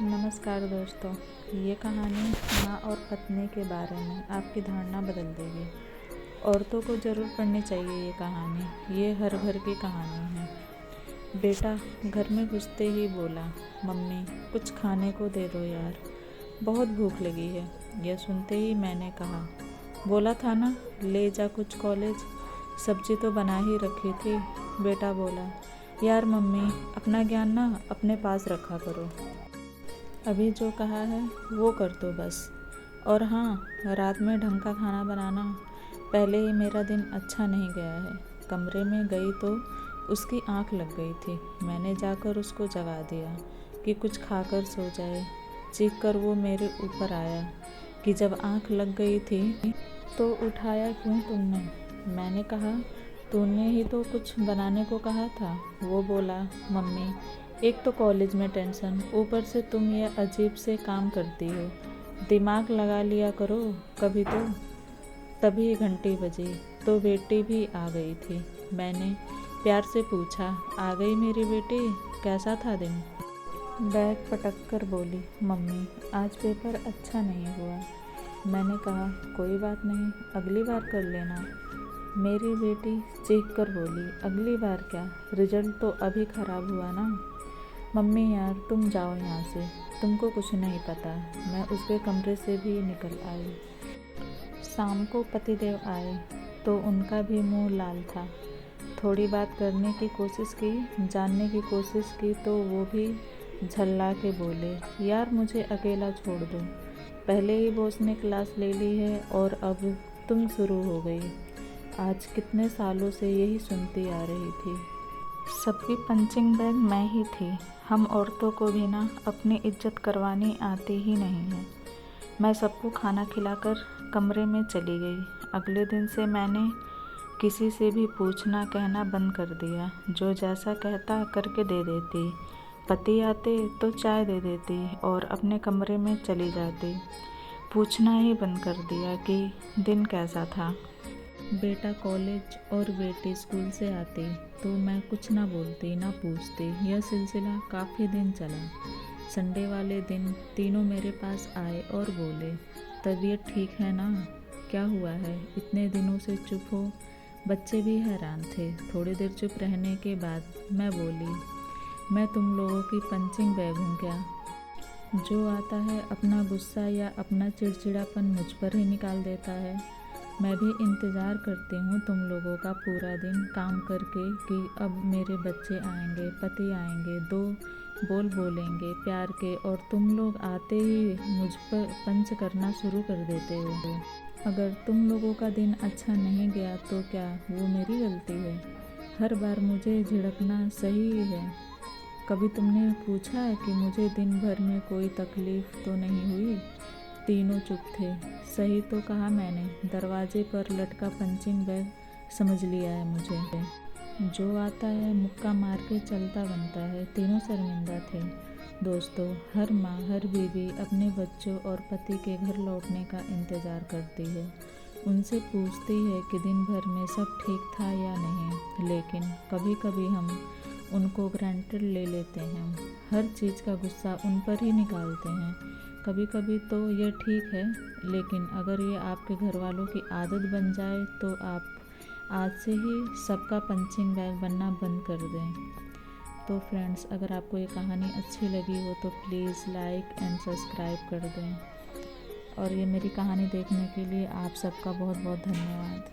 नमस्कार दोस्तों। ये कहानी माँ और पत्नी के बारे में आपकी धारणा बदल देगी। औरतों को ज़रूर पढ़नी चाहिए ये कहानी। ये हर घर की कहानी है। बेटा घर में घुसते ही बोला, मम्मी कुछ खाने को दे दो यार, बहुत भूख लगी है। यह सुनते ही मैंने कहा, बोला था ना ले जा कुछ कॉलेज, सब्जी तो बना ही रखी थी। बेटा बोला, यार मम्मी अपना ज्ञान ना अपने पास रखा करो, अभी जो कहा है वो कर दो बस। और हाँ, रात में ढंग का खाना बनाना। पहले ही मेरा दिन अच्छा नहीं गया है। कमरे में गई तो उसकी आंख लग गई थी। मैंने जाकर उसको जगा दिया कि कुछ खाकर सो जाए। चीख कर वो मेरे ऊपर आया कि जब आंख लग गई थी तो उठाया क्यों तुमने। मैंने कहा तूने ही तो कुछ बनाने को कहा था। वो बोला, मम्मी एक तो कॉलेज में टेंशन, ऊपर से तुम ये अजीब से काम करती हो, दिमाग लगा लिया करो कभी तो। तभी घंटी बजी तो बेटी भी आ गई थी। मैंने प्यार से पूछा, आ गई मेरी बेटी, कैसा था दिन। बैग पटक कर बोली, मम्मी आज पेपर अच्छा नहीं हुआ। मैंने कहा कोई बात नहीं, अगली बार कर लेना। मेरी बेटी चीख कर बोली, अगली बार क्या, रिजल्ट तो अभी ख़राब हुआ ना। मम्मी यार तुम जाओ यहाँ से, तुमको कुछ नहीं पता। मैं उसके कमरे से भी निकल आई। शाम को पतिदेव आए तो उनका भी मुंह लाल था। थोड़ी बात करने की कोशिश की, जानने की कोशिश की तो वो भी झल्ला के बोले, यार मुझे अकेला छोड़ दो, पहले ही बॉस ने क्लास ले ली है और अब तुम शुरू हो गई। आज कितने सालों से यही सुनती आ रही थी। सबकी पंचिंग बैग मैं ही थी। हम औरतों को भी ना अपनी इज्जत करवानी आती ही नहीं है। मैं सबको खाना खिलाकर कमरे में चली गई। अगले दिन से मैंने किसी से भी पूछना कहना बंद कर दिया। जो जैसा कहता करके दे देती। पति आते तो चाय दे देती और अपने कमरे में चली जाती। पूछना ही बंद कर दिया कि दिन कैसा था। बेटा कॉलेज और बेटी स्कूल से आती तो मैं कुछ ना बोलती ना पूछती। यह सिलसिला काफ़ी दिन चला। संडे वाले दिन तीनों मेरे पास आए और बोले, तबीयत ठीक है ना, क्या हुआ है, इतने दिनों से चुप हो। बच्चे भी हैरान थे। थोड़ी देर चुप रहने के बाद मैं बोली, मैं तुम लोगों की पंचिंग बैग हूँ क्या। जो आता है अपना गुस्सा या अपना चिड़चिड़ापन मुझ पर ही निकाल देता है। मैं भी इंतज़ार करती हूँ तुम लोगों का पूरा दिन काम करके कि अब मेरे बच्चे आएंगे, पति आएंगे, दो बोल बोलेंगे प्यार के, और तुम लोग आते ही मुझ पर पंच करना शुरू कर देते हो। अगर तुम लोगों का दिन अच्छा नहीं गया तो क्या वो मेरी गलती है। हर बार मुझे झिड़कना सही है। कभी तुमने पूछा है कि मुझे दिन भर में कोई तकलीफ़ तो नहीं हुई। तीनों चुप थे। सही तो कहा मैंने, दरवाजे पर लटका पंचिंग बैग समझ लिया है मुझे। जो आता है मुक्का मार के चलता बनता है। तीनों शर्मिंदा थे। दोस्तों, हर माँ हर बीवी अपने बच्चों और पति के घर लौटने का इंतज़ार करती है। उनसे पूछती है कि दिन भर में सब ठीक था या नहीं, लेकिन कभी कभी हम उनको ग्रांटेड ले लेते हैं। हर चीज़ का गुस्सा उन पर ही निकालते हैं। कभी कभी तो यह ठीक है, लेकिन अगर ये आपके घर वालों की आदत बन जाए तो आप आज से ही सबका पंचिंग बैग बनना बंद कर दें। तो फ्रेंड्स, अगर आपको ये कहानी अच्छी लगी हो तो प्लीज़ लाइक एंड सब्सक्राइब कर दें। और ये मेरी कहानी देखने के लिए आप सबका बहुत बहुत धन्यवाद।